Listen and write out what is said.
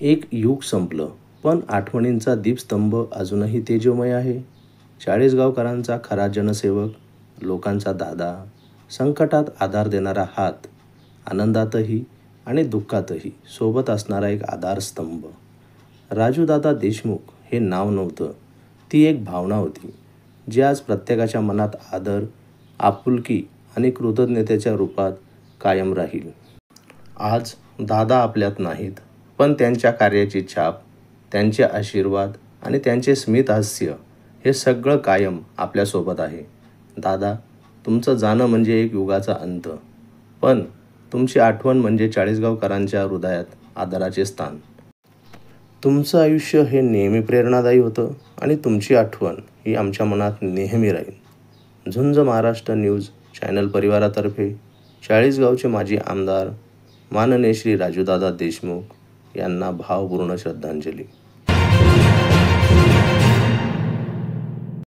एक युग संपलं, पण आठवणींचा दीपस्तंभ अजूनही तेजोमय आहे. चाळीसगावकरांचा खरा जनसेवक, लोकांचा दादा, संकटात आधार देणारा हात, आनंदातही आणि दुःखातही सोबत असणारा एक आधारस्तंभ. राजूदादा देशमुख हे नाव नव्हतं, ती एक भावना होती, जी आज प्रत्येकाच्या मनात आदर, आपुलकी आणि कृतज्ञतेच्या रूपात कायम राहील. आज दादा आपल्यात नाहीत, पण त्यांच्या कार्याची छाप, त्यांचे आशीर्वाद आणि त्यांचे स्मितहास्य हे सगळं कायम आपल्यासोबत आहे. दादा, तुमचं जाणं म्हणजे एक युगाचा अंत, पण तुमची आठवण म्हणजे चाळीसगावकरांच्या हृदयात आदराचे स्थान. तुमचं आयुष्य हे नेहमी प्रेरणादायी होतं आणि तुमची आठवण ही आमच्या मनात नेहमी राहील. झुंज महाराष्ट्र न्यूज चॅनल परिवारातर्फे चाळीसगावचे माजी आमदार माननीय श्री राजूदादा देशमुख यांना भावपूर्ण श्रद्धांजली.